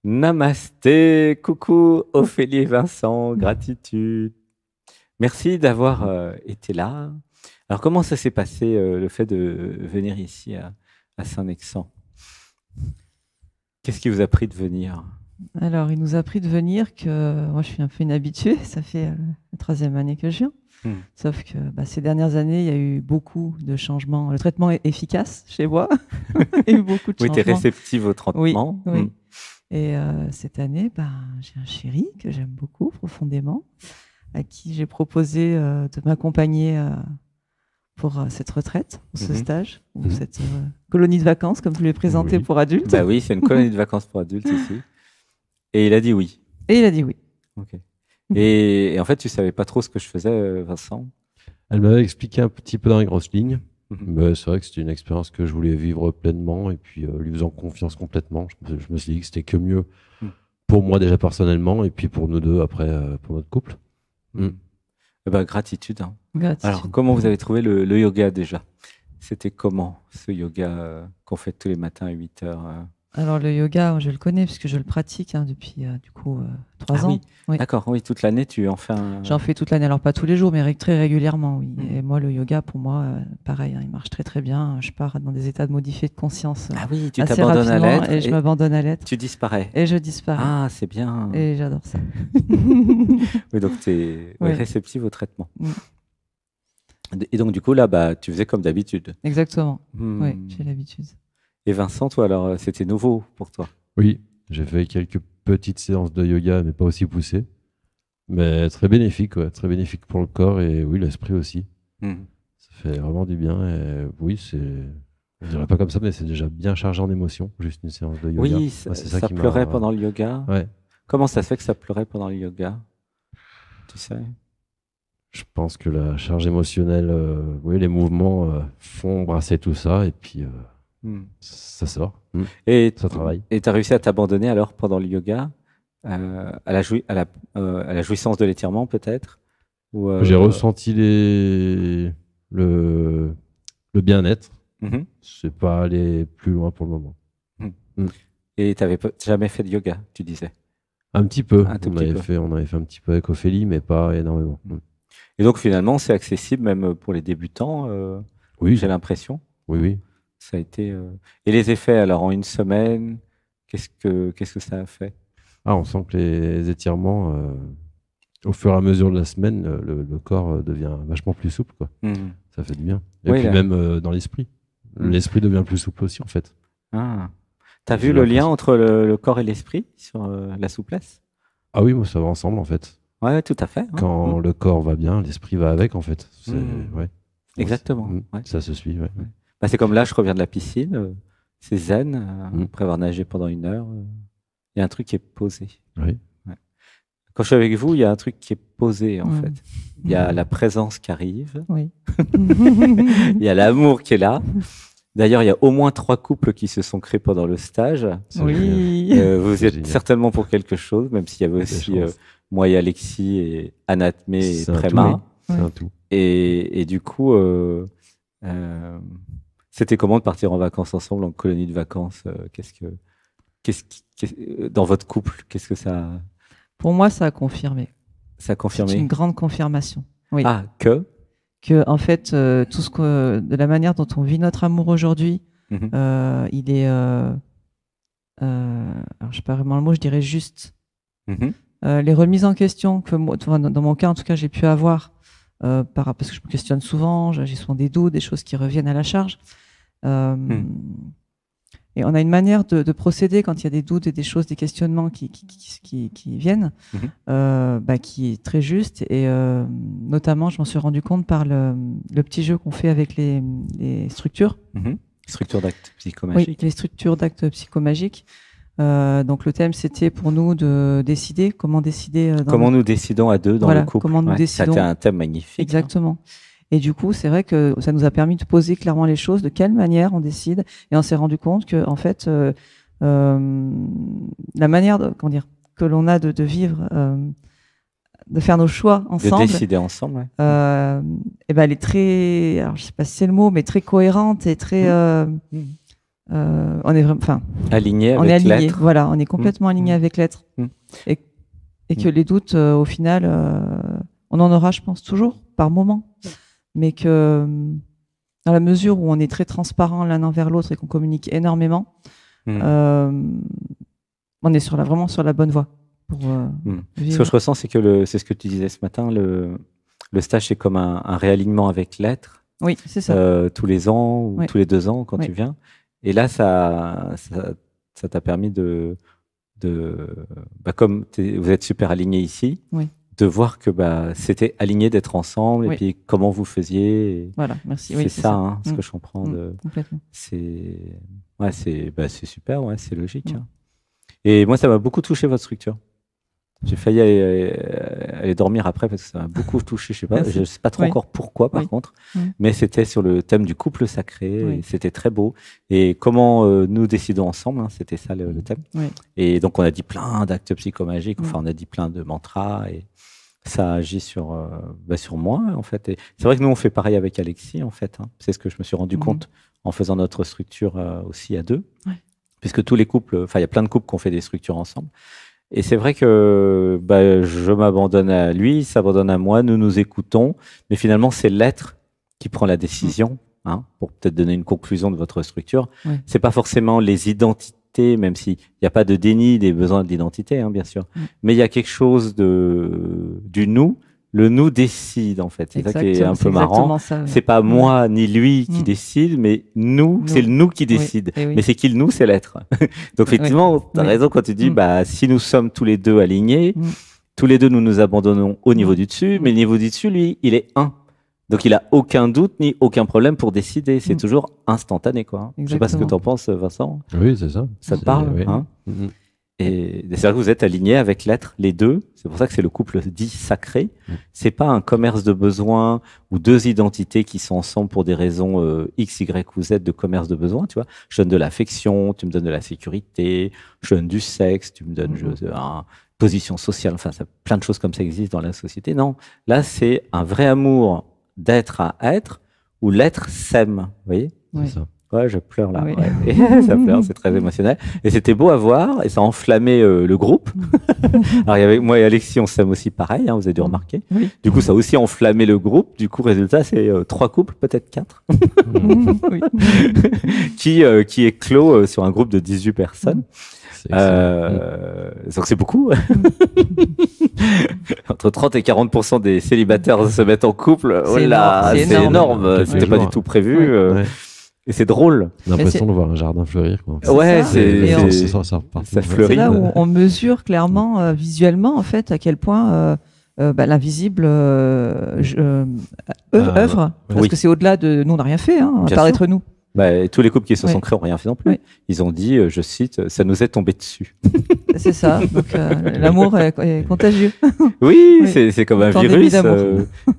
Namasté, coucou Ophélie et Vincent, gratitude. Merci d'avoir été là. Alors, comment ça s'est passé le fait de venir ici à Saint-Nexent? Qu'est-ce qui vous a pris de venir? Alors, il nous a pris de venir que moi, je suis un peu une habituée. Ça fait la troisième année que je viens. Hmm. Sauf que ces dernières années, il y a eu beaucoup de changements. Le traitement est efficace chez moi. Il y a eu beaucoup de Oui, tu es changements. réceptive au Oui, traitement. oui. Et cette année, j'ai un chéri que j'aime beaucoup profondément, à qui j'ai proposé de m'accompagner pour cette retraite, pour ce stage, ou cette colonie de vacances, comme tu l'as présenté pour adultes. Bah oui, c'est une colonie de vacances pour adultes ici. Et il a dit oui. Et il a dit oui. Ok. Et en fait, tu savais pas trop ce que je faisais, Vincent? Elle m'avait expliqué un petit peu dans les grosses lignes. Mais c'est vrai que c'était une expérience que je voulais vivre pleinement et puis lui faisant confiance complètement. Je me suis dit que c'était que mieux pour moi déjà personnellement et puis pour nous deux après pour notre couple. Gratitude, hein. Gratitude. Alors, comment vous avez trouvé le yoga déjà? C'était comment ce yoga qu'on fait tous les matins à 8 heures? Alors le yoga, je le connais puisque je le pratique depuis du coup 3 ans. Oui. Oui. D'accord, oui, toute l'année tu en fais un... J'en fais toute l'année, alors pas tous les jours, mais très régulièrement, oui. Et moi, le yoga, pour moi, pareil, il marche très très bien. Je pars dans des états de modifiés de conscience. Ah oui, tu assez t'abandonnes à rapidement, l'être. et je m'abandonne à l'être. Tu disparais. Et je disparais. Ah, c'est bien. Et j'adore ça. Oui, donc tu es réceptive au traitement. Mm. Et donc du coup, là, tu faisais comme d'habitude. Exactement, oui, j'ai l'habitude. Et Vincent, toi, alors, c'était nouveau pour toi? Oui, j'ai fait quelques petites séances de yoga, mais pas aussi poussées. Mais très bénéfique, très bénéfique pour le corps et oui, l'esprit aussi. Ça fait vraiment du bien. Et oui, je dirais pas comme ça, mais c'est déjà bien chargé en émotions, juste une séance de yoga. Oui, ça pleurait pendant le yoga. Ouais. Comment ça se fait que ça pleurait pendant le yoga? Tu sais? Je pense que la charge émotionnelle, les mouvements font brasser tout ça et puis ça sort. Et ça travaille. Et tu as réussi à t'abandonner alors pendant le yoga à la jouissance de l'étirement peut-être? J'ai ressenti le bien-être. C'est pas aller plus loin pour le moment. Et tu n'avais jamais fait de yoga, tu disais? Un petit peu. On avait fait un petit peu avec Ophélie, mais pas énormément. Et donc finalement, c'est accessible même pour les débutants, oui, j'ai l'impression. Oui. Ça a été. Et les effets, alors en une semaine, qu'est-ce que ça a fait? On sent que les étirements, au fur et à mesure de la semaine, le corps devient vachement plus souple, quoi. Ça fait du bien. Et puis même dans l'esprit. L'esprit devient plus souple aussi, en fait. Ah. T'as vu le lien entre le corps et l'esprit sur la souplesse? Ah oui, moi ça va ensemble, en fait. Ouais, tout à fait. Quand le corps va bien, l'esprit va avec, en fait. Exactement. Ça se suit, c'est comme là, je reviens de la piscine, c'est zen, après avoir nagé pendant 1 heure, il y a un truc qui est posé. Oui. Quand je suis avec vous, il y a un truc qui est posé, en fait. Il y a la présence qui arrive. Oui. Il y a l'amour qui est là. D'ailleurs, il y a au moins 3 couples qui se sont créés pendant le stage. Oui. Vous êtes certainement pour quelque chose, même s'il y avait aussi moi et Alexis et Anatmé et Préma. C'est un tout. Et du coup, c'était comment de partir en vacances ensemble, en colonie de vacances? Dans votre couple, qu'est-ce que ça a... Pour moi, ça a confirmé. Ça a confirmé? C'est une grande confirmation. Oui. Ah, que en fait, de la manière dont on vit notre amour aujourd'hui, il est, alors je sais pas vraiment le mot, je dirais juste. Les remises en question que moi, dans mon cas en tout cas, j'ai pu avoir, parce que je me questionne souvent, j'ai souvent des doutes, des choses qui reviennent à la charge. Et on a une manière de procéder quand il y a des doutes et des choses, des questionnements qui viennent, qui est très juste. Et notamment, je m'en suis rendu compte par le petit jeu qu'on fait avec les structures. Structures d'actes psychomagiques. Oui, les structures d'actes psychomagiques. Donc le thème, c'était pour nous de décider, comment décider. Comment nous décidons à deux dans le couple. Comment nous décidons. C'était un thème magnifique. Exactement. Et du coup, c'est vrai que ça nous a permis de poser clairement les choses, de quelle manière on décide. Et on s'est rendu compte que, en fait, la manière que l'on a de vivre, de faire nos choix ensemble, de décider ensemble, elle est très, alors je sais pas si c'est le mot, mais très cohérente et très on est vraiment, enfin, aligné on avec est aligné. l'être. Voilà, on est complètement aligné avec l'être. Et que les doutes, au final, on en aura, je pense, toujours par moment, mais que dans la mesure où on est très transparent l'un envers l'autre et qu'on communique énormément, on est vraiment sur la bonne voie. Ce que je ressens, c'est que c'est ce que tu disais ce matin, le stage, c'est comme un réalignement avec l'être. Oui, c'est ça. Tous les ans ou tous les 2 ans quand tu viens. Et là, ça t'a permis comme vous êtes super alignés ici, de voir que c'était aligné d'être ensemble et puis comment vous faisiez. Voilà, merci. C'est ça. Ce que je comprends. Complètement. C'est super, c'est logique. Et moi, ça m'a beaucoup touché votre structure. J'ai failli aller dormir après parce que ça m'a beaucoup touché. Je sais pas trop encore pourquoi, par contre, mais c'était sur le thème du couple sacré. Et c'était très beau. Et comment nous décidons ensemble, c'était ça le thème. Et donc, on a dit plein d'actes psychomagiques. Enfin, on a dit plein de mantras et ça agit sur moi, en fait. Et c'est vrai que nous, on fait pareil avec Alexis, en fait. C'est ce que je me suis rendu compte en faisant notre structure aussi à 2. Puisque tous les couples, il y a plein de couples qui ont fait des structures ensemble. Et c'est vrai que je m'abandonne à lui, il s'abandonne à moi, nous nous écoutons, mais finalement c'est l'être qui prend la décision, pour peut-être donner une conclusion de votre structure. C'est pas forcément les identités, même s'il n'y a pas de déni des besoins de l'identité, bien sûr, mais il y a quelque chose du nous. Le nous décide, en fait. C'est ça qui est un peu marrant. C'est pas moi ni lui qui décide, mais nous, c'est le nous qui décide. Mais c'est qui le nous? C'est l'être. Donc, effectivement, tu as raison quand tu dis, si nous sommes tous les deux alignés, tous les deux, nous nous abandonnons au niveau du dessus, mais le niveau du dessus, lui, il est un. Donc, il a aucun doute ni aucun problème pour décider. C'est toujours instantané, quoi. Je sais pas ce que tu en penses, Vincent. Oui, c'est ça. Ça te parle, Et c'est vrai que vous êtes alignés avec l'être, les deux. C'est pour ça que c'est le couple dit sacré. C'est pas un commerce de besoins ou 2 identités qui sont ensemble pour des raisons X, Y ou Z de commerce de besoins, tu vois. Je donne de l'affection, tu me donnes de la sécurité, je donne du sexe, tu me donnes une position sociale. Enfin, plein de choses comme ça existent dans la société. Non, là, c'est un vrai amour d'être à être où l'être s'aime, vous voyez. C'est ça. Ouais, je pleure là. Ouais. Ça pleure, c'est très émotionnel. Et c'était beau à voir et ça a enflammé le groupe. Alors, il y avait moi et Alexis, on s'aime aussi pareil, vous avez dû remarquer. Du coup, ça a aussi enflammé le groupe. Du coup, résultat, c'est 3 couples, peut-être 4, qui est clos sur un groupe de 18 personnes. Donc c'est beaucoup. Entre 30 et 40% des célibataires se mettent en couple. C'est énorme. C'était pas du tout prévu. Et c'est drôle. J'ai l'impression de voir un jardin fleurir, quoi. Ouais, ça fleurit. C'est là où on mesure clairement, visuellement, en fait, à quel point l'invisible œuvre. Parce que c'est au-delà de nous, on n'a rien fait, à part être nous. Tous les couples qui se sont créés n'ont rien fait non plus. Ils ont dit, je cite, ça nous est tombé dessus. C'est ça. Donc l'amour est contagieux. Oui, c'est comme un virus.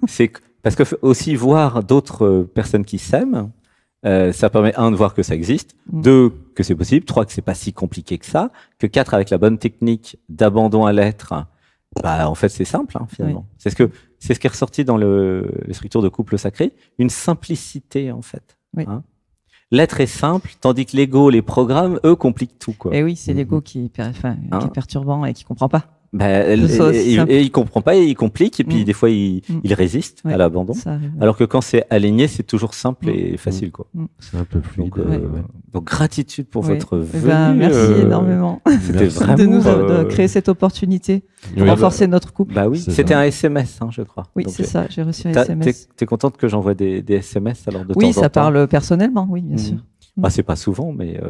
C'est parce que aussi voir d'autres personnes qui s'aiment. Ça permet, 1, de voir que ça existe, 2, que c'est possible, 3, que c'est pas si compliqué que ça, que 4, avec la bonne technique d'abandon à l'être, en fait, c'est simple, finalement. C'est ce qui est ressorti dans les structures de couple sacré, une simplicité, en fait. L'être est simple, tandis que l'ego, les programmes, eux, compliquent tout, quoi. Et oui, c'est l'ego qui est perturbant et qui comprend pas. Il comprend pas, il complique, et puis des fois il résiste à l'abandon. Alors que quand c'est aligné, c'est toujours simple et facile, quoi. C'est un peu fluide. Donc gratitude pour votre venue. Merci énormément. C'était vraiment de créer cette opportunité, de renforcer notre couple. C'était un SMS, je crois. Oui, c'est ça. J'ai reçu un SMS. T'es contente que j'envoie des SMS alors de temps en temps? Oui, ça parle personnellement, oui, bien sûr. C'est pas souvent, mais.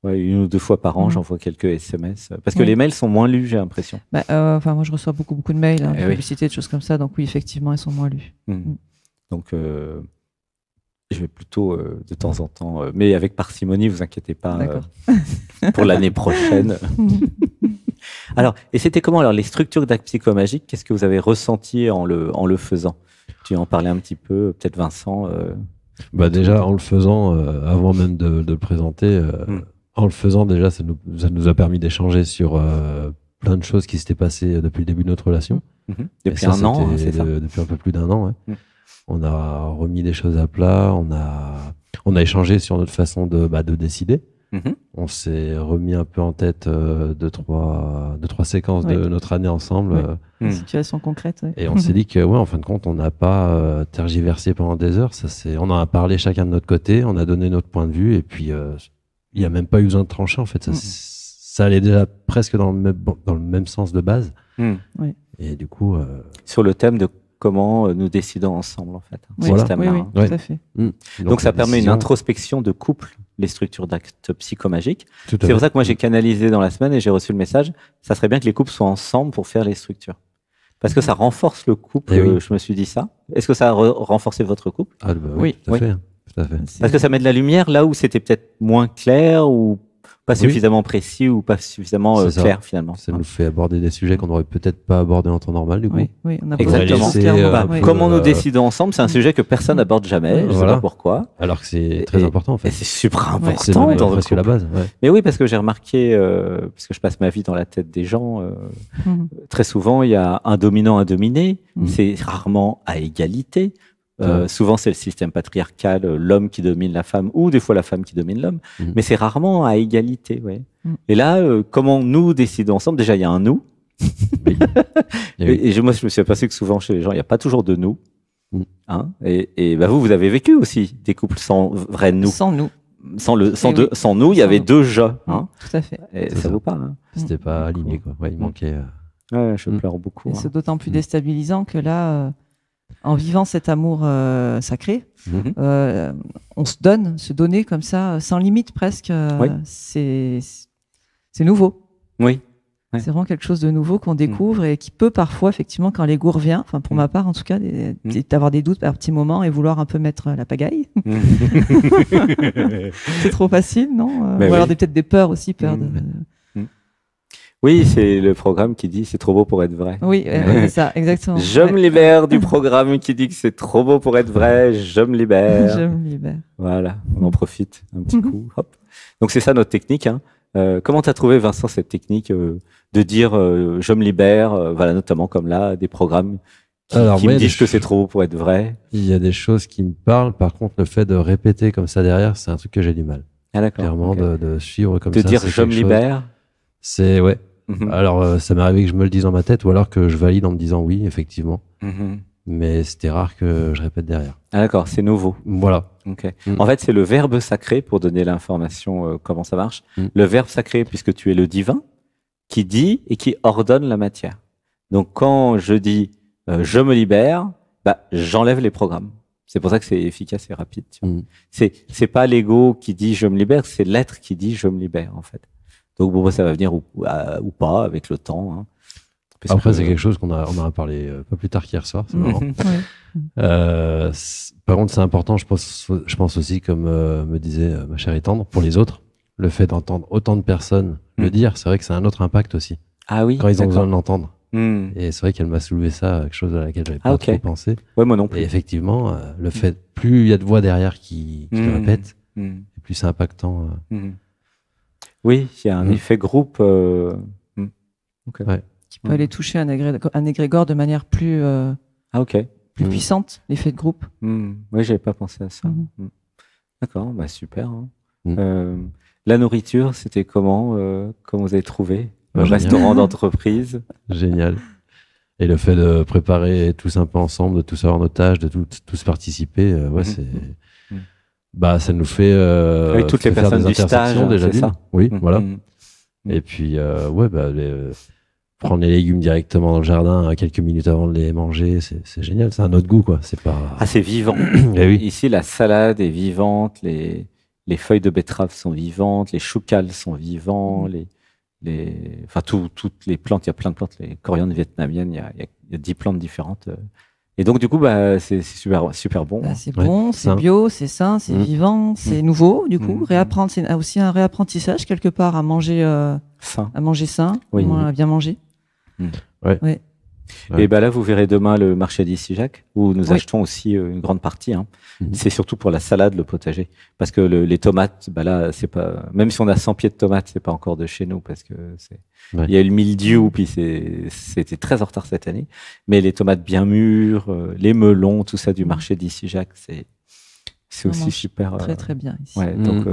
1 ou 2 fois par an, j'envoie quelques SMS. Parce que les mails sont moins lus, j'ai l'impression. Moi, je reçois beaucoup de mails, de publicités, de choses comme ça. Donc oui, effectivement, ils sont moins lus. Donc, je vais plutôt de temps en temps, mais avec parcimonie, vous inquiétez pas, pour l'année prochaine. Alors, et c'était comment alors les structures d'actes psychomagiques? Qu'est-ce que vous avez ressenti en le faisant? Tu en parlais un petit peu, peut-être Vincent. Déjà, en le faisant, avant même de le présenter. En le faisant, déjà, ça nous a permis d'échanger sur plein de choses qui s'étaient passées depuis le début de notre relation. Depuis un an, c'est ça. Depuis un peu plus d'1 an, On a remis des choses à plat, on a échangé sur notre façon de décider. On s'est remis un peu en tête deux, trois séquences de notre année ensemble. Une situation concrète. Et on s'est dit que, en fin de compte, on n'a pas tergiversé pendant des heures. On en a parlé chacun de notre côté, on a donné notre point de vue, et puis il n'y a même pas eu besoin de trancher. En fait, ça allait déjà presque dans le même sens de base. Et du coup, sur le thème de comment nous décidons ensemble, en fait. Voilà. Tout à fait. Donc ça permet une introspection de couple, les structures d'actes psychomagiques. C'est pour ça que moi j'ai canalisé dans la semaine et j'ai reçu le message, ça serait bien que les couples soient ensemble pour faire les structures. Parce que ça renforce le couple, je me suis dit ça. Est-ce que ça a renforcé votre couple? Oui, tout à fait. Parce que ça met de la lumière là où c'était peut-être moins clair ou pas suffisamment précis ou pas suffisamment clair finalement. Ça nous fait aborder des sujets qu'on n'aurait peut-être pas abordés en temps normal du coup. Oui, on a exactement. Comment nous décidons ensemble, c'est un sujet que personne n'aborde jamais. Je ne sais pas pourquoi. Alors que c'est très important en fait. C'est super important. C'est presque la base. Mais oui, parce que j'ai remarqué, parce que je passe ma vie dans la tête des gens, très souvent il y a un dominant, un dominé. C'est rarement à égalité. Souvent, c'est le système patriarcal, l'homme qui domine la femme, ou des fois la femme qui domine l'homme, mais c'est rarement à égalité. Et là, comment nous décidons ensemble? Déjà, il y a un nous. Et moi, je me suis aperçu que souvent, chez les gens, il n'y a pas toujours de nous. Et vous avez vécu aussi des couples sans vrai nous. Sans nous. Sans nous, il y avait deux je. Tout à fait. Et ça vous parle. C'était pas aligné, quoi. Il manquait. Je pleure beaucoup. C'est d'autant plus déstabilisant que là. En vivant cet amour sacré, on se donne, se donner comme ça, sans limite presque. C'est nouveau. Oui. C'est vraiment quelque chose de nouveau qu'on découvre et qui peut parfois, effectivement, quand l'ego revient, enfin pour ma part en tout cas, d'avoir des doutes à un petit moment et vouloir un peu mettre la pagaille. C'est trop facile, non? Ou alors peut-être des peurs aussi, peur de... Oui, c'est le programme qui dit c'est trop beau pour être vrai. Oui, c'est ça, exactement. Je me libère du programme qui dit que c'est trop beau pour être vrai. Je me libère. Je me libère. Voilà, on en profite un petit coup. Hop. Donc c'est ça notre technique. Comment tu as trouvé, Vincent, cette technique de dire je me libère, voilà, notamment comme là, des programmes qui me disent que c'est trop beau pour être vrai? Il y a des choses qui me parlent. Par contre, le fait de répéter comme ça derrière, c'est un truc que j'ai du mal. Ah d'accord. Clairement, de suivre comme ça. De dire je me libère. C'est Alors, ça m'est arrivé que je me le dise dans ma tête ou alors que je valide en me disant oui, effectivement. Mais c'était rare que je répète derrière. Ah d'accord, c'est nouveau. Voilà. En fait, c'est le verbe sacré, pour donner l'information comment ça marche. Le verbe sacré, puisque tu es le divin, qui dit et qui ordonne la matière. Donc, quand je dis je me libère, j'enlève les programmes. C'est pour ça que c'est efficace et rapide. C'est pas l'ego qui dit je me libère, c'est l'être qui dit je me libère, en fait. Donc ça va venir ou pas avec le temps. Après, c'est quelque chose qu'on a parlé pas plus tard qu'hier soir. C'est marrant. Par contre, c'est important, je pense aussi, comme me disait ma chère et tendre, pour les autres, le fait d'entendre autant de personnes le dire, c'est vrai que c'est un autre impact aussi. Ah oui. Quand ils ont besoin de l'entendre. Et c'est vrai qu'elle m'a soulevé ça, quelque chose à laquelle j'avais pas trop pensé. Ouais, moi non plus. Et effectivement, le fait, plus il y a de voix derrière qui le répètent, plus c'est impactant. Oui, il y a un effet groupe qui peut aller toucher un égrégore de manière plus, plus puissante, l'effet de groupe. Oui, j'avais pas pensé à ça. D'accord, super. La nourriture, c'était comment vous avez trouvé le restaurant d'entreprise? Génial. Et le fait de préparer tous un peu ensemble, de tous avoir nos tâches, de tous participer, ça nous fait avec toutes les personnes du stage déjà c'est ça. Oui, voilà. Et puis prendre les légumes directement dans le jardin quelques minutes avant de les manger, c'est génial, c'est un autre goût quoi, c'est pas c'est vivant. Et oui. Ici la salade est vivante, les feuilles de betterave sont vivantes, les choucals sont vivants, toutes les plantes, il y a plein de plantes, les coriandres vietnamiennes, il y a 10 plantes différentes. Et donc, du coup, c'est super bon. C'est bon, c'est bio, c'est sain, c'est vivant, c'est nouveau, du coup. Réapprendre, c'est aussi un réapprentissage, quelque part, à manger sain, à bien manger. Ouais. Et là, vous verrez demain le marché d'Issy Jacques, où nous achetons aussi une grande partie. C'est surtout pour la salade, le potager. Parce que les tomates, là, c'est pas, même si on a 100 pieds de tomates, c'est pas encore de chez nous, parce que il y a eu le mildiou, puis c'était très en retard cette année. Mais les tomates bien mûres, les melons, tout ça du marché d'Issy Jacques, C'est aussi super. Très très bien ici. Ouais, donc,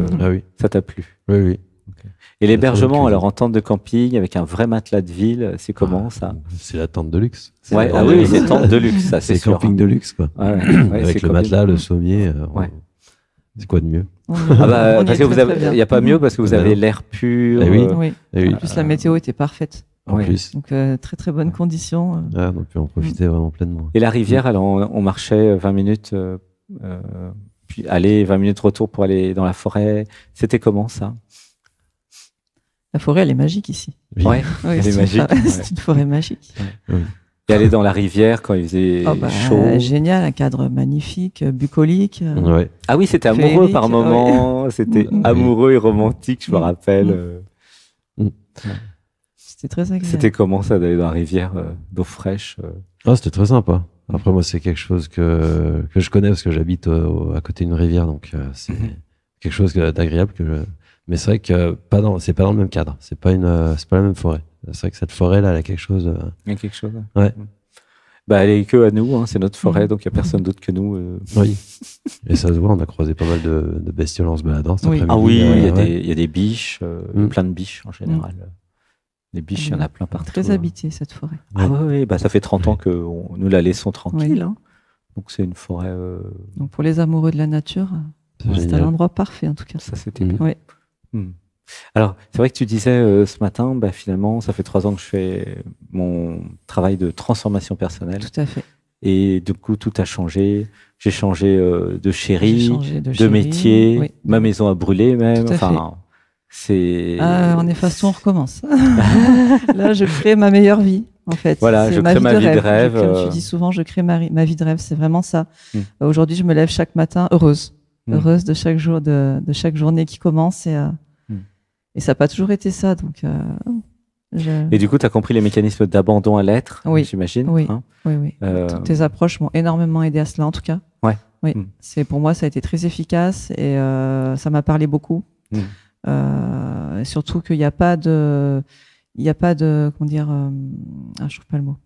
ça t'a plu? Oui, oui. Okay. Et l'hébergement, alors en tente de camping avec un vrai matelas de ville, c'est comment ça? C'est la tente de luxe. Ouais, oui, c'est tente de luxe, ça c'est sûr. Camping de luxe, quoi. Avec le matelas, le sommier. C'est quoi de mieux? Parce que il n'y a pas mieux parce que vous avez l'air pur. Oui. En plus, la météo était parfaite. En plus. Donc, très très bonnes conditions. Donc, on profitait vraiment pleinement. Et la rivière, alors on marchait 20 minutes, puis aller 20 minutes retour pour aller dans la forêt. C'était comment ça? La forêt, elle est magique ici. Oui, elle est magique. C'est une forêt magique. Et aller dans la rivière quand il faisait chaud. Génial, un cadre magnifique, bucolique. Ah oui, c'était amoureux par moment. C'était amoureux et romantique, je me rappelle. C'était très agréable. C'était comment ça d'aller dans la rivière d'eau fraîche? C'était très sympa. Après, moi, c'est quelque chose que je connais parce que j'habite à côté d'une rivière, donc c'est quelque chose d'agréable Mais c'est vrai que c'est pas dans le même cadre. C'est pas la même forêt. C'est vrai que cette forêt-là, elle a quelque chose. Il y a quelque chose. Ouais. Elle est que à nous. Hein, c'est notre forêt, donc il y a personne d'autre que nous. Oui. Et ça se voit. On a croisé pas mal de bestioles en se baladant. Ah oui, il y a des biches, plein de biches en général. Les biches, il y en a plein partout. Très habitée cette forêt. Ah oui, ça fait 30 ans que nous la laissons tranquille. Hein. Donc c'est une forêt. Donc pour les amoureux de la nature, c'est un endroit parfait en tout cas. Ça c'était bien. Oui. Alors, c'est vrai que tu disais ce matin, finalement, ça fait 3 ans que je fais mon travail de transformation personnelle. Tout à fait. Et du coup, tout a changé. J'ai changé de chérie, de métier, ma maison a brûlé même. On efface tout, on recommence. Là, je crée ma meilleure vie, en fait. Voilà, je crée ma vie de rêve. Comme tu dis souvent, je crée ma vie de rêve. C'est vraiment ça. Aujourd'hui, je me lève chaque matin heureuse de chaque jour, de chaque journée qui commence et ça n'a pas toujours été ça. Donc, Et du coup, tu as compris les mécanismes d'abandon à l'être, j'imagine. Oui. Toutes tes approches m'ont énormément aidé à cela, en tout cas. Oui. Pour moi, ça a été très efficace et ça m'a parlé beaucoup. Et surtout qu'il n'y a pas de, comment dire, je trouve pas le mot.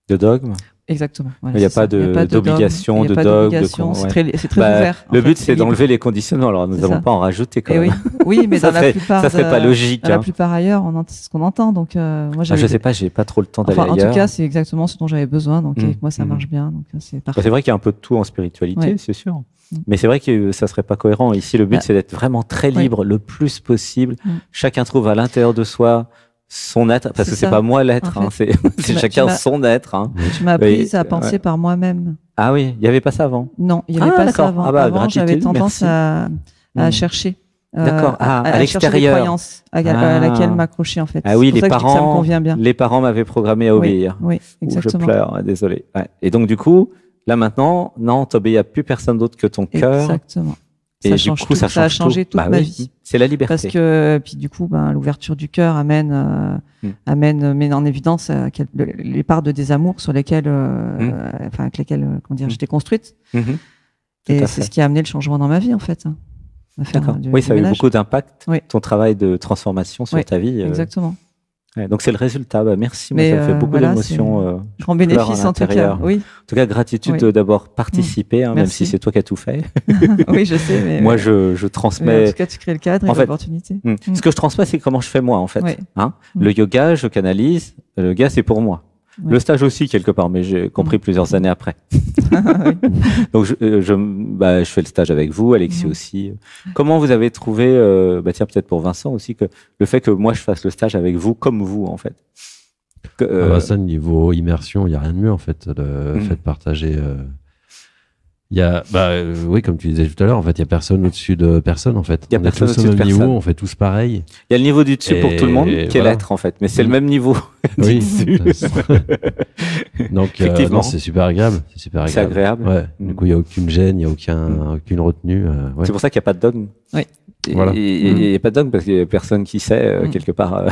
De dogme. Exactement. Voilà, il n'y a pas d'obligation, de dogme. C'est très ouvert. Le but, c'est d'enlever les conditionnements. Alors, nous n'allons pas en rajouter quand même. Oui, mais ça serait pas logique. Dans la plupart ailleurs, c'est ce qu'on entend. Donc, moi, je sais pas, j'ai pas trop le temps d'aller ailleurs. En tout cas, c'est exactement ce dont j'avais besoin. Donc, avec moi, ça marche bien. Donc, c'est parfait. C'est vrai qu'il y a un peu de tout en spiritualité, c'est sûr. Mais c'est vrai que ça serait pas cohérent. Ici, le but, c'est d'être vraiment très libre le plus possible. Chacun trouve à l'intérieur de soi son être, parce que c'est pas moi l'être, en fait. C'est chacun son être. Hein. Tu m'as appris à penser par moi-même. Ah oui, il n'y avait pas ça avant? Non, il n'y avait pas ça avant. Avant, j'avais tendance à chercher. À l'extérieur. Des croyances à laquelle m'accrocher, en fait. Ah oui, ça me convient bien. Les parents m'avaient programmé à obéir. Oui, exactement. Je pleure, désolé. Et donc, du coup, là maintenant, non, t'obéis à plus personne d'autre que ton cœur. Exactement. Et du coup, ça a changé toute ma vie. C'est la liberté. Parce que, puis du coup, l'ouverture du cœur met en évidence les parts de désamour sur lesquelles, avec lesquelles, j'étais construite. Et c'est ce qui a amené le changement dans ma vie, en fait. Oui, ça a eu beaucoup d'impact, ton travail de transformation sur ta vie. Exactement. Donc c'est le résultat. Merci, moi, ça me fait beaucoup d'émotions. Je rends bénéfice en tout cas. Oui. En tout cas, gratitude d'avoir participé, même si c'est toi qui as tout fait. Oui, je sais. Mais moi, je transmets. En tout cas, tu crées le cadre et l'opportunité. Ce que je transmets, c'est comment je fais moi, en fait. Le yoga, je canalise. Le yoga, c'est pour moi. Le stage aussi, quelque part, mais j'ai compris plusieurs années après. Donc, je fais le stage avec vous, Alexis aussi. Comment vous avez trouvé, tiens, peut-être pour Vincent aussi, que le fait que moi, je fasse le stage avec vous, comme vous, en fait? Ça, niveau immersion, il n'y a rien de mieux, en fait, le fait de partager. Il y a, oui, comme tu disais tout à l'heure, en fait, il n'y a personne au-dessus de personne, en fait. Il y a personne au-dessus de niveau, on fait tous pareil. Il y a le niveau du dessus pour tout le monde, qui est l'être, en fait. Mais c'est le même niveau. Oui. Donc, non, c'est super agréable. C'est agréable. Ouais. Du coup, il n'y a aucune gêne, il n'y a aucune retenue. C'est pour ça qu'il n'y a pas de dogme. Oui. Voilà. Il n'y a pas de dogme parce qu'il n'y a personne qui sait, quelque part.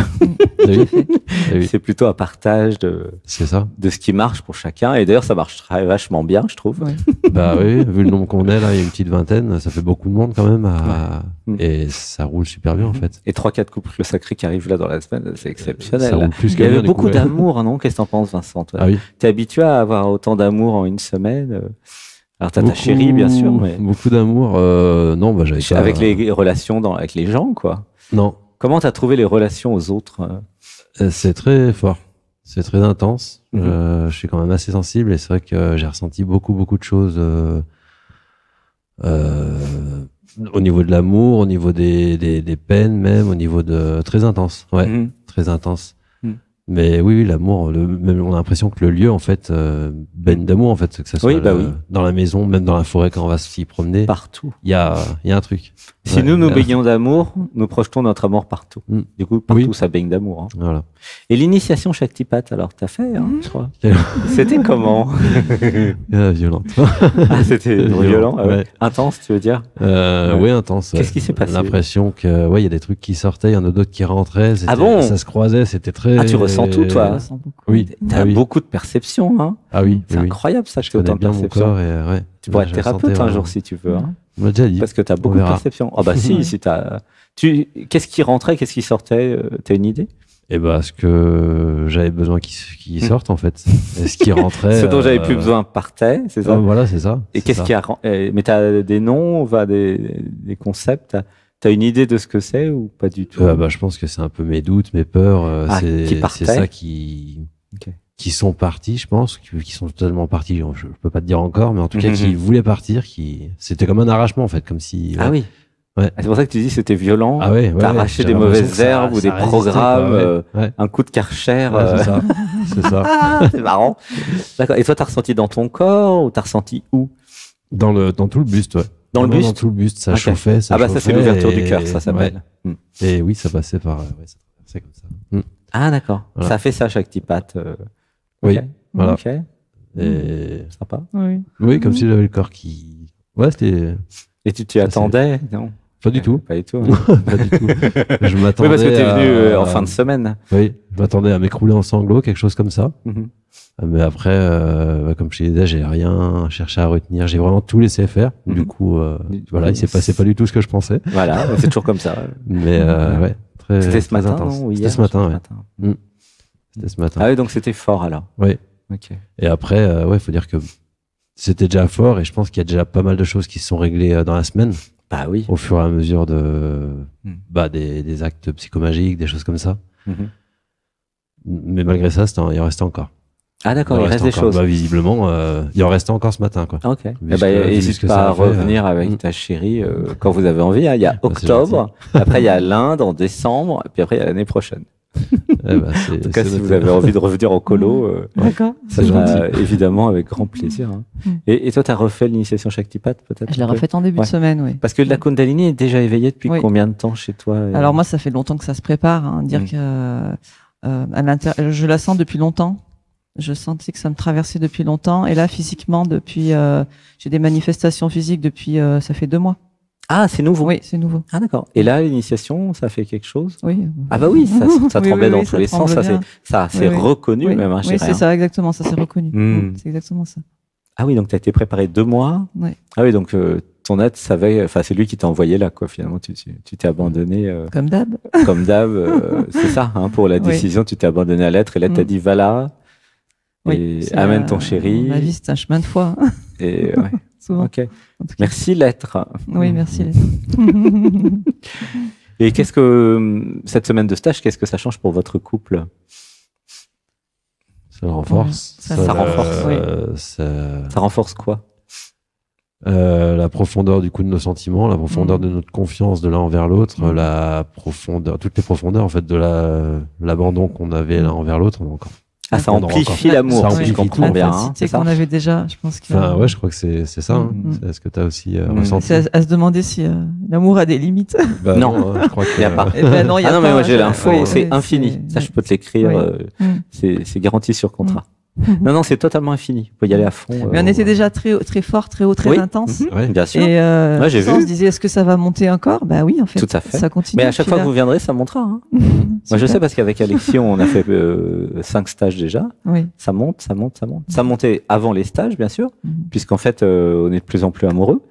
C'est plutôt un partage de ce qui marche pour chacun. Et d'ailleurs, ça marche vachement bien, je trouve. Ouais. Oui, vu le nombre qu'on est là, il y a une petite vingtaine, ça fait beaucoup de monde quand même. Et ça roule super bien, en fait. Et 3-4 couples sacrés qui arrivent là dans la semaine, c'est exceptionnel. Ça roule plus il y avait beaucoup d'amour, non? Qu'est-ce que t'en penses, Vincent? Ah oui. T'es habitué à avoir autant d'amour en une semaine? Alors, t'as ta chérie, bien sûr. Mais... Beaucoup d'amour. Non, bah, j'avais pas... Avec les relations avec les gens, quoi. Non. Comment t'as trouvé les relations aux autres? C'est très fort. C'est très intense. Je suis quand même assez sensible et c'est vrai que j'ai ressenti beaucoup de choses au niveau de l'amour, au niveau des peines même, au niveau de... Très intense. Ouais, très intense. Mais oui, l'amour, même on a l'impression que le lieu, en fait, baigne d'amour, en fait, que ça soit dans la maison, même dans la forêt quand on va s'y promener. Partout. Il y a un truc. Si nous baignons d'amour, nous projetons notre amour partout. Du coup, partout, ça baigne d'amour. Hein. Voilà. Et l'initiation Shaktipat, alors, t'as fait, hein, je crois. C'était comment? Violente. C'était violent, intense, tu veux dire? Oui, intense. Qu'est-ce qui s'est passé? L'impression que, il y a des trucs qui sortaient, il y en a d'autres qui rentraient. Ah bon? Ça se croisait, c'était très... Ah, tu ressens tout, toi? Oui. T'as beaucoup de perception, hein? Ah oui. C'est incroyable, ça, que tu as autant de perception. Tu pourrais être thérapeute un jour, si tu veux. Hein? On m'a déjà dit. Parce que tu as beaucoup de perception. Ah bah si, si t'as... Qu'est-ce qui rentrait, qu'est-ce qui sortait? T'as une idée? Eh ben, ce que j'avais besoin qu'il sorte, en fait. Et ce qui rentrait... Ce dont j'avais plus besoin partait, c'est ça? Voilà, c'est ça. Et qu'est-ce qui a... Mais t'as des noms, des concepts? T'as une idée de ce que c'est ou pas du tout? Je pense que c'est un peu mes doutes, mes peurs. C'est ça qui sont partis, je pense, qui sont totalement partis. Je peux pas te dire encore, mais en tout cas, qui voulaient partir, c'était comme un arrachement, en fait, comme si... Ah oui. Ouais. C'est pour ça que tu dis que c'était violent. Ah ouais, t'as arraché des mauvaises herbes ou des programmes, un coup de Karcher. C'est ça. C'est ça. C'est marrant. D'accord. Et toi, t'as ressenti dans ton corps ou t'as ressenti où? Dans tout le buste, ouais. Dans le buste? Dans tout le buste, ça chauffait, ça chauffait. Ça, c'est l'ouverture du cœur, ça s'appelle. Ouais. Et oui, ça passait par... ça traversait comme ça. Ah, d'accord. Voilà. Ça fait ça, Shaktipat. Oui, voilà. Ok. Et... Sympa. Oui, comme si j'avais le corps qui... Ouais, c'était... Et tu t'y attendais? Non. Pas du tout. Pas du tout. Pas du tout. Je m'attendais. Oui, parce que t'es venu en fin de semaine. Oui, je m'attendais à m'écrouler en sanglots, quelque chose comme ça. Mais après, comme je te disais, j'ai rien cherché à retenir. J'ai vraiment tout laissé faire. Du coup, voilà, il s'est passé pas du tout ce que je pensais. Voilà, c'est toujours comme ça. Mais ouais, très. C'était ce matin, intense. Non, c'était ce matin, ouais. C'était ce matin. Ah oui, donc c'était fort alors. Oui. Ok. Et après, ouais, faut dire que c'était déjà fort et je pense qu'il y a déjà pas mal de choses qui se sont réglées dans la semaine. Bah oui. Au fur et à mesure des actes psychomagiques, des choses comme ça. Mais malgré ça, il en restait encore. Ah d'accord, il reste des choses. Visiblement, il en restait encore ce matin, quoi. Ok. N'hésite pas à revenir avec ta chérie quand vous avez envie. Hein. Il y a octobre, après il y a l'Inde en décembre, et puis après il y a l'année prochaine. En tout cas, si vous avez envie de revenir en colo, ça sera évidemment avec grand plaisir. Hein. Et toi, tu as refait l'initiation Shaktipat peut-être? Je l'ai refaite en début de semaine, oui. Parce que la Kundalini est déjà éveillée depuis combien de temps chez toi? Alors moi, ça fait longtemps que ça se prépare. Hein, dire que je la sens depuis longtemps. Je sentais que ça me traversait depuis longtemps. Et là, physiquement, depuis, j'ai des manifestations physiques depuis, ça fait 2 mois. Ah, c'est nouveau. Oui, c'est nouveau. Ah, d'accord. Et là, l'initiation, ça fait quelque chose? Oui. Ah bah oui, ça tremblait dans tous les sens. Ça s'est reconnu même. Hein, oui, c'est ça, exactement. Ça s'est reconnu. C'est exactement ça. Ah oui, donc tu as été préparé 2 mois. Oui. Ah oui, donc ton être savait, enfin c'est lui qui t'a envoyé là, quoi. Finalement, tu t'es abandonné. Comme d'hab. Comme d'hab, c'est ça. Hein, pour la décision, tu t'es abandonné à l'être et là, t'as dit va là. Et amène ton chéri. Ma vie, c'est un chemin de foi. Et souvent. Ok. Merci l'être. Oui, merci l'être. Et qu'est-ce que cette semaine de stage, qu'est-ce que ça change pour votre couple? Ça renforce. Ça renforce. Oui. Ça renforce quoi? La profondeur du coup de nos sentiments, la profondeur de notre confiance de l'un envers l'autre, la profondeur, toutes les profondeurs en fait de l'abandon qu'on avait l'un envers l'autre. Donc, ça amplifie l'amour, si je comprends bien. C'est qu'on avait déjà, je pense que. Enfin, ouais, je crois que c'est ça. Hein. C'est ce que tu as aussi ressenti. C'est à se demander si l'amour a des limites. Bah, non, je crois qu'il n'y a pas. Non, y a pas. Mais moi j'ai l'info, c'est infini. Ça, je peux te l'écrire. C'est garanti sur contrat. Non, c'est totalement infini. Vous pouvez y aller à fond. Mais on était déjà très, très fort, très haut, très intense. Oui, bien sûr. Et j'ai vu. On se disait, est-ce que ça va monter encore? Bah oui, en fait. Tout à fait. Ça continue. Mais à chaque fois que vous viendrez, ça montera. Hein. Moi, je sais parce qu'avec Alexis, on a fait 5 stages déjà. Oui. Ça monte. Ça montait avant les stages, bien sûr, puisqu'en fait, on est de plus en plus amoureux.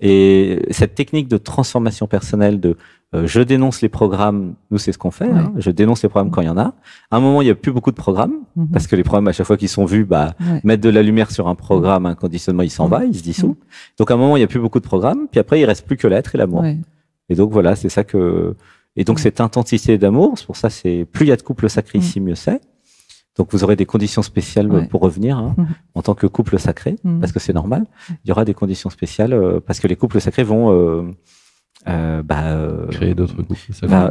Et cette technique de transformation personnelle, de je dénonce les programmes, nous c'est ce qu'on fait, hein, je dénonce les programmes quand il y en a. À un moment, il n'y a plus beaucoup de programmes, parce que les programmes, à chaque fois qu'ils sont vus, mettre de la lumière sur un programme, un conditionnement, il s'en va, il se dissout. Donc à un moment, il n'y a plus beaucoup de programmes, puis après, il reste plus que l'être et l'amour. Et donc voilà, c'est ça que... Et donc cette intensité d'amour, c'est pour ça, c'est plus il y a de couples sacrés ici, mieux c'est. Donc vous aurez des conditions spéciales pour revenir hein, en tant que couple sacré, parce que c'est normal. Il y aura des conditions spéciales, parce que les couples sacrés vont... créer d'autres couples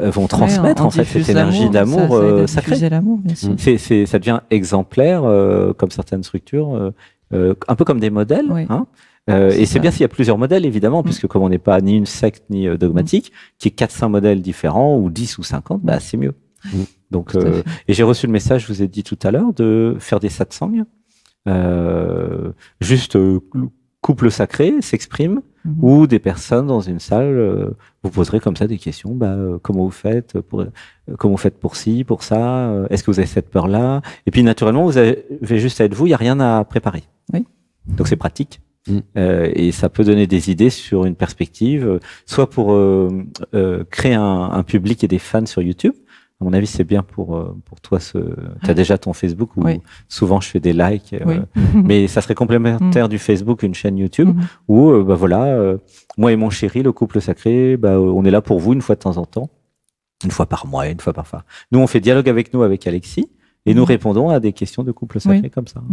vont transmettre en fait cette énergie d'amour sacré. Ça devient exemplaire comme certaines structures, un peu comme des modèles. Hein, et c'est bien s'il y a plusieurs modèles évidemment, puisque comme on n'est pas ni une secte ni dogmatique, qu'il y ait 4-5 modèles différents ou 10 ou 50, c'est mieux. Donc, et j'ai reçu le message, je vous ai dit tout à l'heure, de faire des satsangs, juste couple sacré s'exprime, ou des personnes dans une salle, vous poserez comme ça des questions, comment vous faites pour ci, pour ça, est-ce que vous avez cette peur-là? Et puis naturellement, vous avez juste à être vous, il n'y a rien à préparer. Donc c'est pratique. Et ça peut donner des idées sur une perspective, soit pour créer un public et des fans sur YouTube. À mon avis, c'est bien pour toi. Tu as déjà ton Facebook où souvent je fais des likes, mais ça serait complémentaire du Facebook, une chaîne YouTube où, moi et mon chéri, le couple sacré, on est là pour vous une fois de temps en temps, une fois par mois, une fois par fois. Nous, on fait dialogue avec nous, avec Alexis, et nous répondons à des questions de couple sacré comme ça.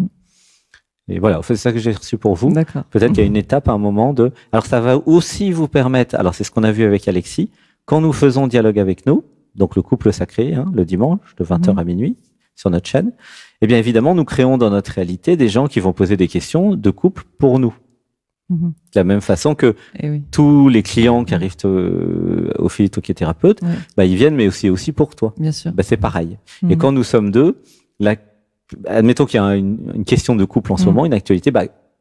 Et voilà, c'est ça que j'ai reçu pour vous. Peut-être qu'il y a une étape à un moment de... Alors, ça va aussi vous permettre... Alors, c'est ce qu'on a vu avec Alexis. Quand nous faisons dialogue avec nous, donc le couple sacré, hein, le dimanche, de 20h à minuit, sur notre chaîne, eh bien, évidemment, nous créons dans notre réalité des gens qui vont poser des questions de couple pour nous. De la même façon que tous les clients qui arrivent au philitokéthérapeute, ils viennent, mais aussi pour toi. Bien sûr. C'est pareil. Et quand nous sommes deux, admettons qu'il y a une question de couple en ce moment, une actualité,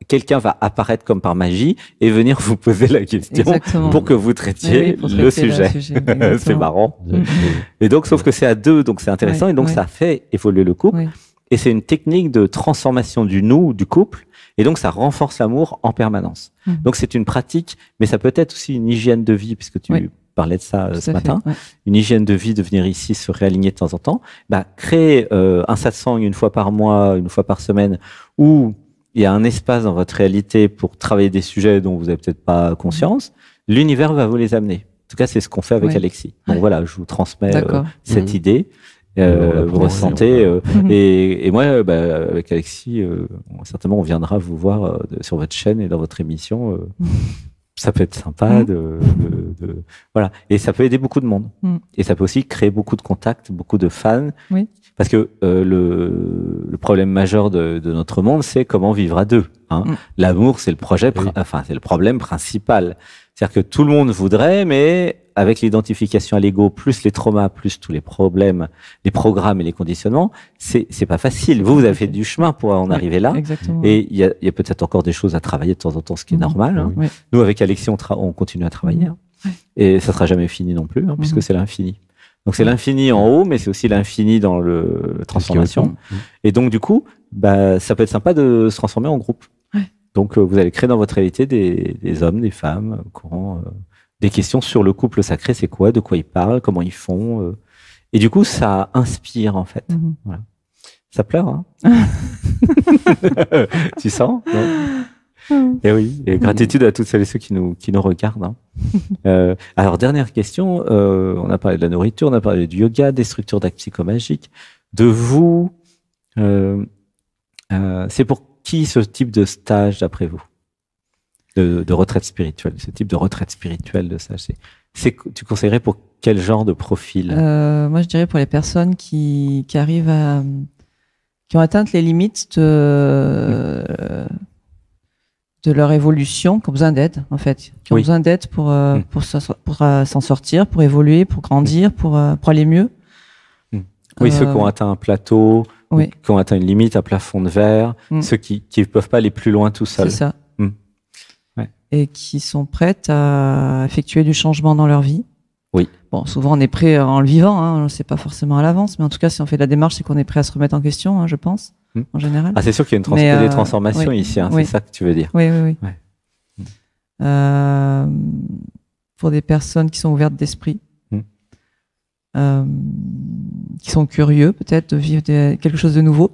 quelqu'un va apparaître comme par magie et venir vous poser la question pour que vous traitiez le sujet. C'est marrant. Et donc, sauf que c'est à deux, donc c'est intéressant et donc ça fait évoluer le couple. Et c'est une technique de transformation du nous, du couple. Et donc, ça renforce l'amour en permanence. Donc, c'est une pratique, mais ça peut être aussi une hygiène de vie, puisque tu parlais de ça ce matin. Une hygiène de vie, de venir ici se réaligner de temps en temps. Créer un satsang une fois par mois, une fois par semaine, où il y a un espace dans votre réalité pour travailler des sujets dont vous n'avez peut-être pas conscience. L'univers va vous les amener. En tout cas, c'est ce qu'on fait avec Alexis. Donc voilà, je vous transmets cette idée. Vous ressentez. Et moi, avec Alexis, certainement, on viendra vous voir sur votre chaîne et dans votre émission. Ça peut être sympa voilà. Et ça peut aider beaucoup de monde. Et ça peut aussi créer beaucoup de contacts, beaucoup de fans. Parce que le problème majeur de notre monde, c'est comment vivre à deux. Hein. L'amour, c'est c'est le problème principal. C'est-à-dire que tout le monde voudrait, mais avec l'identification à l'ego, plus les traumas, plus tous les problèmes, les programmes et les conditionnements, c'est pas facile. Vous avez fait du chemin pour en arriver là. Exactement. Et il y a peut-être encore des choses à travailler de temps en temps, ce qui est normal. Hein. Nous, avec Alexis, on continue à travailler. Hein. Et ça sera jamais fini non plus, puisque c'est l'infini. Donc c'est l'infini en haut, mais c'est aussi l'infini dans la transformation. Et donc du coup, ça peut être sympa de se transformer en groupe. Donc vous allez créer dans votre réalité des hommes, des femmes, des questions sur le couple sacré, c'est quoi, de quoi ils parlent, comment ils font. Et du coup, ça inspire en fait. Voilà. Ça pleure, hein. Tu sens? Et oui, et gratitude à toutes celles et ceux qui nous regardent. Hein. Alors, dernière question, on a parlé de la nourriture, on a parlé du yoga, des structures d'actes psychomagiques. De vous, c'est pour qui ce type de stage d'après vous? De retraite spirituelle, ce type de retraite spirituelle de stage, tu conseillerais pour quel genre de profil? Moi, je dirais pour les personnes qui arrivent qui ont atteint les limites de leur évolution, qui ont besoin d'aide, en fait. Qui ont besoin d'aide pour s'en sortir, pour évoluer, pour grandir, pour aller mieux. Oui, ceux qui ont atteint un plateau, qui ont atteint une limite, un plafond de verre, ceux qui ne peuvent pas aller plus loin tout seuls. C'est ça. Et qui sont prêtes à effectuer du changement dans leur vie. Oui. Bon, souvent on est prêt en le vivant, hein, on ne sait pas forcément à l'avance, mais en tout cas, si on fait de la démarche, c'est qu'on est prêt à se remettre en question, hein, je pense, en général. Ah, c'est sûr qu'il y a des transformations ici, hein, c'est ça que tu veux dire. Oui. Pour des personnes qui sont ouvertes d'esprit, qui sont curieux peut-être de vivre quelque chose de nouveau.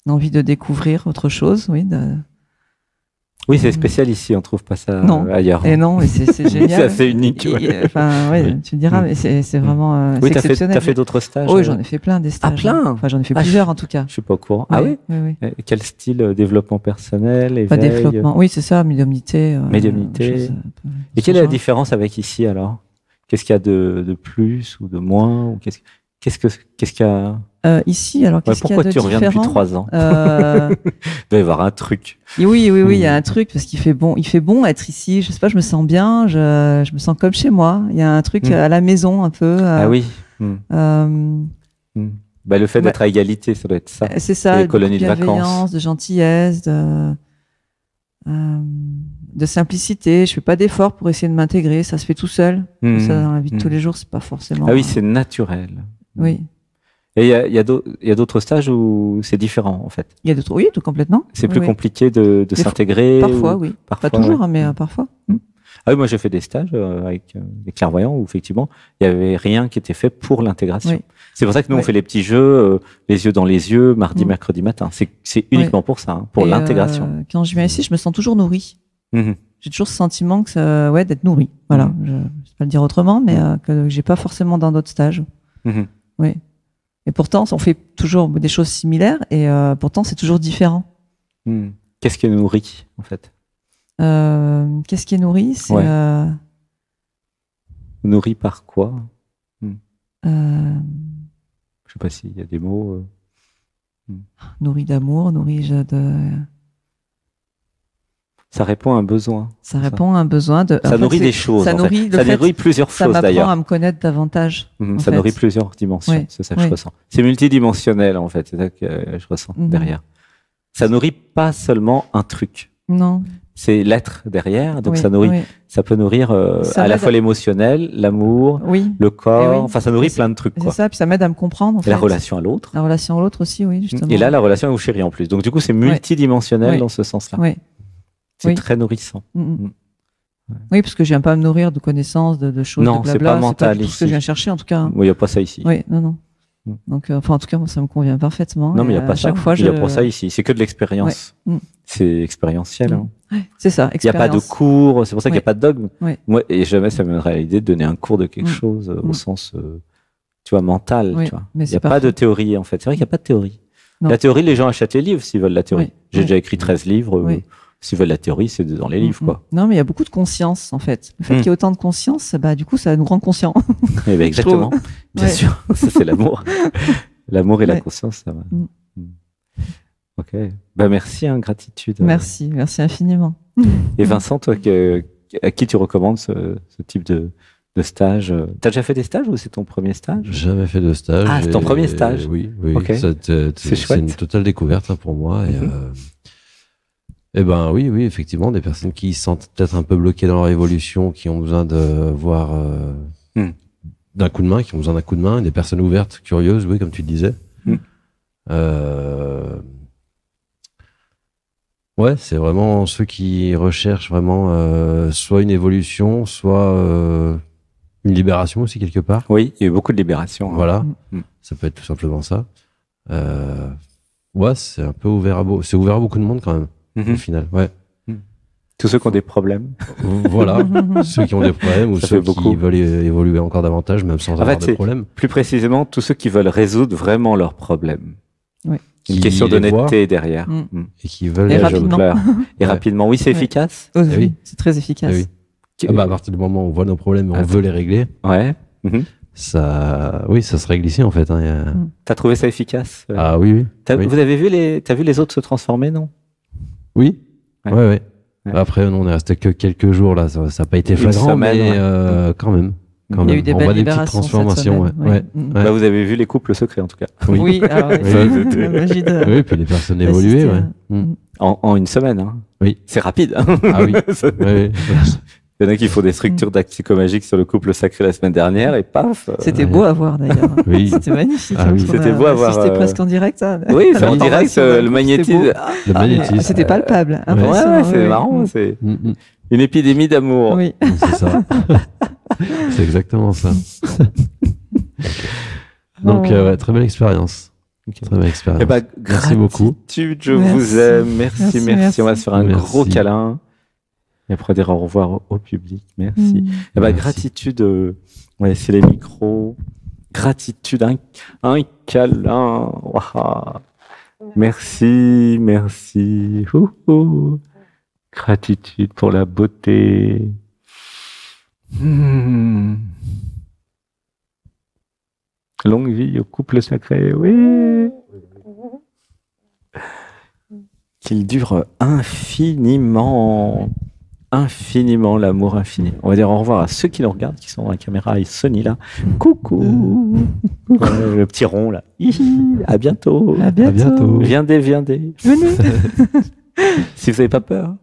Envie de découvrir autre chose, oui. Oui, c'est spécial ici, on trouve pas ça ailleurs. Et non, mais c'est génial. C'est assez unique. Enfin, ouais, tu me diras, mais c'est vraiment oui, exceptionnel. T'as fait d'autres stages? Oui, j'en ai fait plein des stages. Ah, plein? Enfin, j'en ai fait plusieurs en tout cas. Je suis pas au courant. Ah oui? Oui. Quel style? Développement personnel, éveil? Pas développement. Oui, c'est ça, médiumnité. Médiumnité. Et quelle est la différence avec ici alors? Qu'est-ce qu'il y a de plus ou de moins, ou qu'est-ce qu'il y a ici, alors qu'est-ce qu'il y a de différent? Pourquoi tu reviens depuis 3 ans? Il doit y avoir un truc. Oui, il y a un truc parce qu'il fait bon. Il fait bon être ici. Je sais pas, je me sens bien. Je me sens comme chez moi. Il y a un truc à la maison un peu. Ah oui. Bah, le fait d'être à égalité, ça doit être ça. C'est ça. Les colonies de vacances, de gentillesse, de simplicité. Je fais pas d'efforts pour essayer de m'intégrer. Ça se fait tout seul. Ça, dans la vie de tous les jours, c'est pas forcément. Ah oui, c'est naturel. Oui. Et il y a d'autres stages où c'est différent, en fait. Il y a d'autres, oui, tout complètement. C'est plus compliqué de s'intégrer. Parfois, oui. Pas toujours, mais parfois. Ah oui, moi j'ai fait des stages avec des clairvoyants où effectivement il y avait rien qui était fait pour l'intégration. Oui. C'est pour ça que nous on fait les petits jeux, les yeux dans les yeux, mardi, mercredi matin. C'est uniquement pour ça, pour l'intégration. Quand je viens ici, je me sens toujours nourrie. J'ai toujours ce sentiment que d'être nourrie. Voilà, je ne sais pas le dire autrement, mais que j'ai pas forcément dans d'autres stages. Oui. Et pourtant, on fait toujours des choses similaires et pourtant, c'est toujours différent. Qu'est-ce qui est nourri, en fait? Qu'est-ce qui est nourri? C'est nourri par quoi? Je sais pas s'il y a des mots. Nourri d'amour, nourri de. Ça répond à un besoin. Ça répond à un besoin de. Ça nourrit des choses. Ça nourrit plusieurs choses d'ailleurs. Ça m'apprend à me connaître davantage. Ça nourrit plusieurs dimensions. C'est ça que je ressens. C'est multidimensionnel en fait. C'est ça que je ressens derrière. Ça nourrit pas seulement un truc. Non. C'est l'être derrière. Donc ça nourrit. Ça peut nourrir à la fois l'émotionnel, l'amour, le corps. Enfin, ça nourrit plein de trucs. C'est ça. Puis ça m'aide à me comprendre. La relation à l'autre. La relation à l'autre aussi, oui, justement. Et là, la relation au chéri en plus. Donc du coup, c'est multidimensionnel dans ce sens-là. Oui. C'est très nourrissant. Oui, parce que je viens pas me nourrir de connaissances, de choses, non, de blabla. C'est pas mental tout ici. ce que je viens chercher, en tout cas. Oui, il n'y a pas ça ici. Oui, non. Donc, en tout cas, moi, ça me convient parfaitement. Non, mais il n'y a pas ça. Il n'y a pas ça ici. C'est que de l'expérience. C'est expérientiel. C'est ça, il n'y a pas de cours. C'est pour ça qu'il n'y a pas de dogme. Moi, et jamais ça me viendrait à l'idée de donner un cours de quelque chose au sens, tu vois, mental. Tu vois. Il n'y a pas de théorie, en fait. C'est vrai qu'il n'y a pas de théorie. Non. La théorie, les gens achètent les livres s'ils veulent la théorie. J'ai déjà écrit 13 livres. S'ils veulent la théorie, c'est dans les livres, quoi. Non, mais il y a beaucoup de conscience, en fait. Le fait qu'il y ait autant de conscience, du coup, ça nous rend conscients. Eh ben, exactement. Bien sûr. Ça, c'est l'amour. L'amour et la conscience, ça va. Ok. Merci, gratitude. Merci infiniment. Et Vincent, toi, à qui tu recommandes ce type de stage? T'as déjà fait des stages ou c'est ton premier stage? Jamais fait de stage. Ah, c'est ton premier stage? Oui. Okay. C'est une totale découverte pour moi. Et oui, effectivement, des personnes qui se sentent peut-être un peu bloquées dans leur évolution, qui ont besoin de voir d'un coup de main, qui ont besoin d'un coup de main, des personnes ouvertes, curieuses, oui, comme tu le disais. Ouais, c'est vraiment ceux qui recherchent vraiment soit une évolution, soit une libération aussi quelque part. Oui, il y a eu beaucoup de libération. Voilà, ça peut être tout simplement ça. Ouais, c'est un peu ouvert à beaucoup de monde quand même. Au final, ouais. Tous ceux qui ont des problèmes. Voilà, ceux qui ont des problèmes ou ceux qui veulent évoluer encore davantage, même sans avoir de problème. Plus précisément, tous ceux qui veulent résoudre vraiment leurs problèmes. Oui. Une question d'honnêteté derrière. Et qui veulent rapidement. Et rapidement. Oui, c'est efficace. Oui, c'est très efficace. À partir du moment où on voit nos problèmes et on veut les régler. Ouais. Ça se règle ici en fait. T'as trouvé ça efficace? Ah oui. Vous avez vu t'as vu les autres se transformer, non? Oui. Ouais. Après, on est resté que quelques jours là, ça n'a pas été flagrant, mais quand même. Il y a eu des belles libérations, petites transformations. Vous avez vu les couples secrets en tout cas. Oui, la magie de. Oui, puis les personnes évoluées. En une semaine. Oui. C'est rapide. Ah oui. Il y en a qui font des structures d'actes psychomagiques sur le couple sacré la semaine dernière et paf. C'était beau à voir d'ailleurs. Oui. C'était magnifique. Ah, oui. C'était beau à voir. C'était presque en direct, ça. Oui, c'est en direct, le magnétisme. Le magnétisme. C'était palpable. Ouais, c'est marrant. C'est une épidémie d'amour. Oui. C'est ça. C'est exactement ça. Donc, ouais, très belle expérience. Okay. Très belle expérience. Eh ben, merci beaucoup. Je vous aime. Merci. On va se faire un gros câlin. Et après dire au revoir au public. Merci. Eh ben, gratitude. On va laisser les micros. Gratitude. Un câlin. Wow. Merci. Gratitude pour la beauté. Longue vie au couple sacré, oui. Qu'il dure infiniment l'amour infini. On va dire au revoir à ceux qui nous regardent, qui sont dans la caméra, et Sony là. Coucou. Le petit rond là. À bientôt. À bientôt. Viendez. Venez. Si vous n'avez pas peur.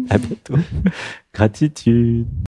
À bientôt. Gratitude.